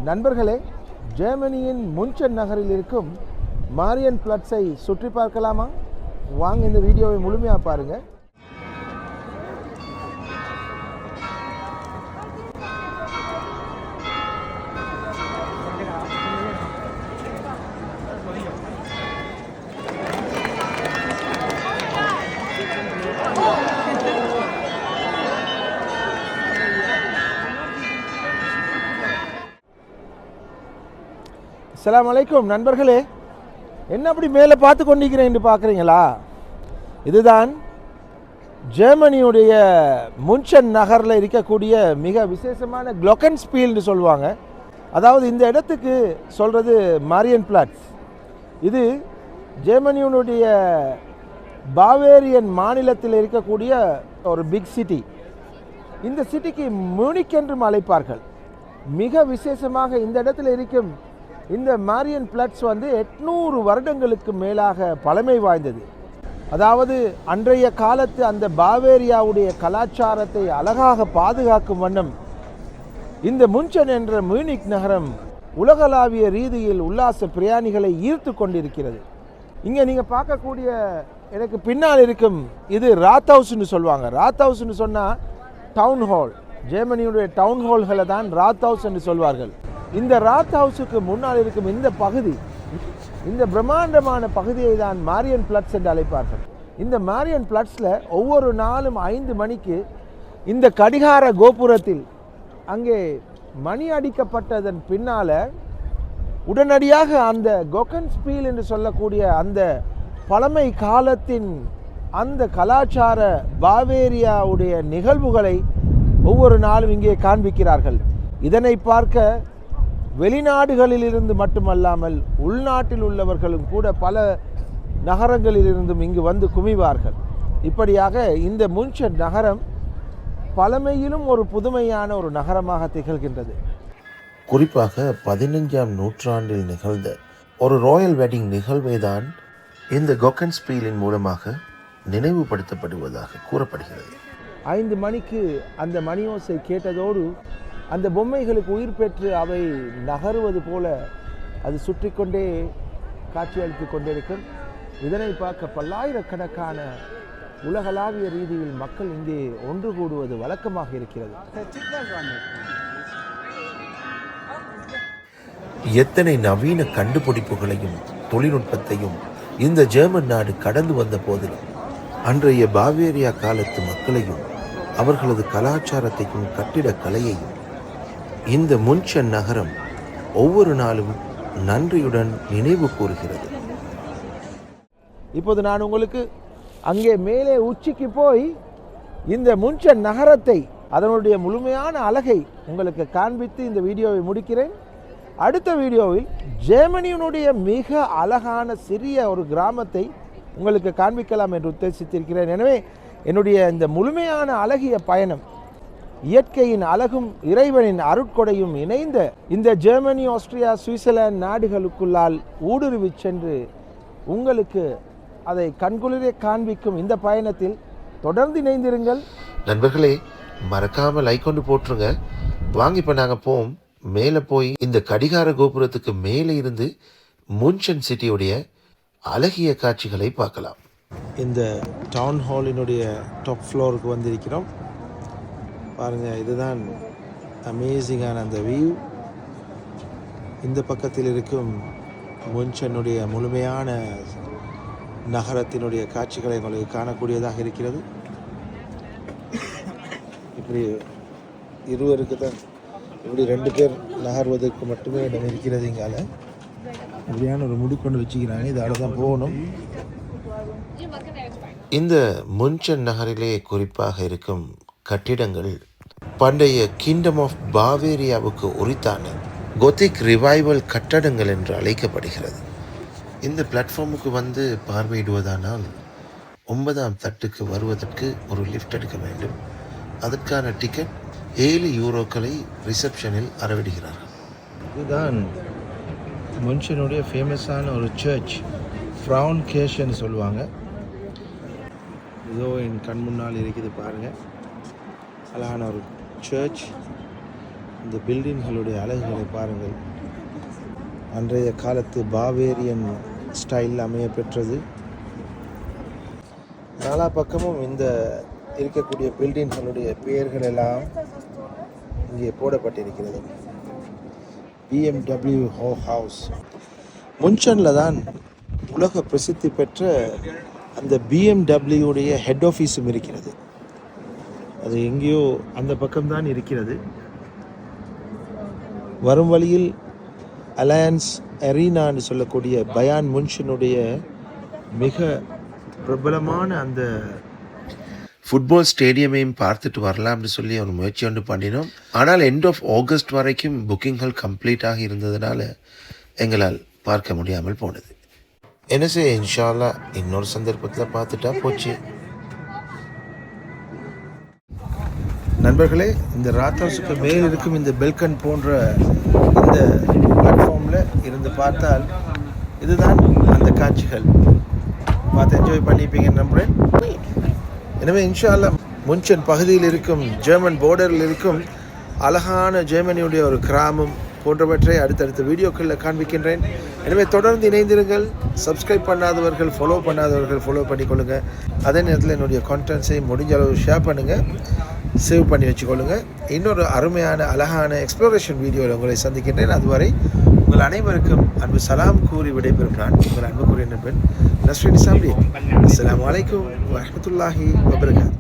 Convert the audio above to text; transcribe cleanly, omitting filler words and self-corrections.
நண்பர்களே, ஜெர்மனியின் முன்ச்சன் நகரில் இருக்கும் மாரியன் பிளட்ஸை சுற்றி பார்க்கலாமா? வாங்க இந்த வீடியோவை முழுமையாக பாருங்கள். அஸ்ஸலாமு அலைக்கும் நண்பர்களே, என்ன அப்படி மேலே பார்த்து கொண்டிருக்கிறேன் என்று பார்க்குறீங்களா? இதுதான் ஜெர்மனியுடைய முன்ச்சன் நகரில் இருக்கக்கூடிய மிக விசேஷமான க்ளோக்கன்ஸ்பீல்னு சொல்லுவாங்க. அதாவது இந்த இடத்துக்கு சொல்கிறது மாரியன் பிளாட்ஸ். இது ஜெர்மனியினுடைய பாவேரியன் மாநிலத்தில் இருக்கக்கூடிய ஒரு பிக் சிட்டி. இந்த சிட்டிக்கு மியூனிக் என்றும் அழைப்பார்கள். மிக விசேஷமாக இந்த இடத்துல இருக்கும் இந்த மாரியன் பிளட்ஸ் 800 வருடங்களுக்கு மேலாக பழமை வாய்ந்தது. அதாவது அன்றைய காலத்து அந்த பாவேரியாவுடைய கலாச்சாரத்தை அழகாக பாதுகாக்கும் வண்ணம் இந்த முன்ச்சன் என்ற மியூனிக் நகரம் உலகளாவிய ரீதியில் உல்லாச பிரயாணிகளை ஈர்த்து கொண்டிருக்கிறது. இங்கே நீங்கள் பார்க்கக்கூடிய எனக்கு பின்னால் இருக்கும் இது ராத் ஹவுஸ்ன்னு சொல்லுவாங்க. ராத் ஹவுஸ்ன்னு சொன்னால் டவுன் ஹால். ஜெர்மனியுடைய டவுன் ஹால்களை தான் ராத் ஹவுஸ் என்று சொல்வார்கள். இந்த ராத் ஹவுஸுக்கு முன்னால் இருக்கும் இந்த பகுதி, இந்த பிரம்மாண்டமான பகுதியை தான் மாரியன் பிளட்ஸ் என்று அழைப்பார்கள். இந்த மாரியன் பிளட்ஸில் ஒவ்வொரு நாளும் 5 மணிக்கு இந்த கடிகார கோபுரத்தில் அங்கே மணி அடிக்கப்பட்டதன் பின்னால் உடனடியாக அந்த க்ளோக்கன்ஸ்பீல் என்று சொல்லக்கூடிய அந்த பழமை காலத்தின் அந்த கலாச்சார பாவேரியாவுடைய நிகழ்வுகளை ஒவ்வொரு நாளும் இங்கே காண்பிக்கிறார்கள். இதனை பார்க்க வெளிநாடுகளிலிருந்து மட்டுமல்லாமல் உள்நாட்டில் உள்ளவர்களும் கூட பல நகரங்களிலிருந்தும் இங்கு வந்து குவிவார்கள். இப்படியாக இந்த முன்ச்சன் நகரம் பழமையிலும் ஒரு புதுமையான ஒரு நகரமாக திகழ்கின்றது. குறிப்பாக 15ஆம் நூற்றாண்டில் நிகழ்ந்த ஒரு ராயல் வெட்டிங் நிகழ்வை தான் இந்த க்ளோக்கன்ஸ்பீலின் மூலமாக நினைவுபடுத்தப்படுவதாக கூறப்படுகிறது. 5 மணிக்கு அந்த மணியோசை கேட்டதோடு அந்த பொம்மைகளுக்கு உயிர் பெற்று அவை நகருவது போல அது சுற்றி கொண்டே காட்சியளித்து கொண்டிருக்கும். இதனை பார்க்க பல்லாயிரக்கணக்கான உலகளாவிய ரீதியில் மக்கள் இங்கே ஒன்று கூடுவது வழக்கமாக இருக்கிறது. எத்தனை நவீன கண்டுபிடிப்புகளையும் தொழில்நுட்பத்தையும் இந்த ஜெர்மன் நாடு கடந்து வந்த போதிலும் அன்றைய பாவேரியா காலத்து மக்களையும் அவர்களது கலாச்சாரத்தையும் கட்டிடக்கலையையும் இந்த முன்ச்சன் நகரம் ஒவ்வொரு நாளும் நன்றியுடன் நினைவு கூறுகிறது. இப்போது நான் உங்களுக்கு அங்கே மேலே உச்சிக்கு போய் இந்த முன்ச்சன் நகரத்தை அதனுடைய முழுமையான அழகை உங்களுக்கு காண்பித்து இந்த வீடியோவை முடிக்கிறேன். அடுத்த வீடியோவில் ஜெர்மனியினுடைய மிக அழகான சிறிய ஒரு கிராமத்தை உங்களுக்கு காண்பிக்கலாம் என்று உத்தேசித்திருக்கிறேன். எனவே என்னுடைய இந்த முழுமையான அழகிய பயணம் இயற்கையின் அழகும் இறைவனின் அருட்கொடையும் இணைந்த இந்த ஜெர்மனி, ஆஸ்திரியா, சுவிட்சர்லாந்து நாடுகளுக்குள்ளால் ஊடுருவி சென்று உங்களுக்கு அதை கண்குளிரே காண்பிக்கும் இந்த பயணத்தில் தொடர்ந்து இணைந்திருங்கள். நண்பர்களே, மறக்காமல் லைக் கொண்டு போட்டுருங்க. வாங்கி இப்போ நாங்கள் போவோம். மேலே போய் இந்த கடிகார கோபுரத்துக்கு மேலே இருந்து முன்ச்சன் சிட்டியுடைய அழகிய காட்சிகளை பார்க்கலாம். இந்த டவுன் ஹாலினுடைய டாப் ஃப்ளோருக்கு வந்திருக்கிறோம். பாருங்கள், இதுதான் அமேசிங்கான அந்த வியூ. இந்த பக்கத்தில் இருக்கும் முன்ச்சனுடைய முழுமையான நகரத்தினுடைய காட்சிகளை உங்களுக்கு காணக்கூடியதாக இருக்கிறது. இப்படி இருவருக்கு தான் இப்படி 2 பேர் நகர்வதற்கு மட்டுமே இடம் இருக்கிறது. இங்கால இப்படியான ஒரு முடிக்கொண்டு வச்சுக்கிறாங்க. இதால தான் போகணும். இந்த முன்ச்சன் நகரிலே குறிப்பாக இருக்கும் கட்டிடங்கள் பண்டைய கிங்டம் ஆஃப் பாவேரியாவுக்கு உரித்தான கோத்திக் ரிவைவல் கட்டடங்கள் என்று அழைக்கப்படுகிறது. இந்த பிளாட்ஃபார்முக்கு வந்து பார்வையிடுவதானால் 9ஆம் தட்டுக்கு வருவதற்கு ஒரு லிஃப்ட் எடுக்க வேண்டும். அதற்கான டிக்கெட் 7 யூரோக்களை ரிசப்ஷனில் அறவிடுகிறார்கள். இதுதான் முன்ச்சனுடைய ஃபேமஸான ஒரு சர்ச், ஃப்ரவுன் கேஷன்னு சொல்லுவாங்க. இதோ என் கண் முன்னால் இருக்குது பாருங்கள். அழகான ஒரு சர்ச். இந்த பில்டிங்களுடைய அழகுகளை பாருங்கள். அன்றைய காலத்து பாவேரியன் ஸ்டைல் அமைய பெற்றது. நாலா பக்கமும் இந்த இருக்கக்கூடிய பில்டிங்களுடைய பெயர்கள் எல்லாம் இங்கே போடப்பட்டிருக்கிறது. BMW house. முன்சனில் தான் உலக பிரசித்தி பெற்ற அந்த BMW ஹெட் ஆஃபீஸும் இருக்கிறது. அது எங்கேயோ அந்த பக்கம்தான் இருக்கிறது. வரும் வழியில் அலையன்ஸ் அரீனான்னு சொல்லக்கூடிய பயான் முன்ஷனுடைய மிக பிரபலமான அந்த ஃபுட்பால் ஸ்டேடியமையும் பார்த்துட்டு வரலாம்னு சொல்லி ஒரு முயற்சி ஒன்று பண்ணினோம். ஆனால் எண்ட் ஆஃப் ஆகஸ்ட் வரைக்கும் புக்கிங்கள் கம்ப்ளீட்டாக இருந்ததுனால எங்களால் பார்க்க முடியாமல் போனது. என்ன செய்ய, இன்ஷா அல்லாஹ் இன்னொரு சந்தர்ப்பத்தில் பார்த்துட்டா போச்சு. நண்பர்களே, இந்த ராத்ஹவுஸுக்கு மேல் இருக்கும் இந்த பெல்கன் போன்ற இந்த பிளாட்ஃபார்மில் இருந்து பார்த்தால் இதுதான் அந்த காட்சிகள். பார்த்து என்ஜாய் பண்ணிப்பீங்க நம்புகிறேன். எனவே இன்ஷா அல்லாஹ் முன்சன் பகுதியில் இருக்கும் ஜெர்மன் போர்டரில் இருக்கும் அழகான ஜெர்மனியுடைய ஒரு கிராமம் போன்றவற்றை அடுத்தடுத்த வீடியோக்களில் காண்பிக்கின்றேன். எனவே தொடர்ந்து இணைந்திருங்கள். சப்ஸ்கிரைப் பண்ணாதவர்கள், ஃபாலோ பண்ணாதவர்கள் ஃபாலோ பண்ணிக்கொள்ளுங்கள். அதே நேரத்தில் என்னுடைய கான்டென்ட்ஸை முடிஞ்ச அளவு ஷேர் பண்ணுங்கள், சேவ் பண்ணி வச்சுக்கொள்ளுங்கள். இன்னொரு அருமையான அழகான எக்ஸ்ப்ளோரேஷன் வீடியோவில் உங்களை சந்திக்கின்றேன். அதுவரை உங்கள் அனைவருக்கும் அன்பு சலாம் கூறி விடைபெறும் நான் உங்கள் அன்புக்குரிய நண்பன் நஸ்ரீன் சாம்ரி. அஸ்ஸலாமு அலைக்கும் வரஹ்மத்துல்லாஹி வபரகாத்துஹு.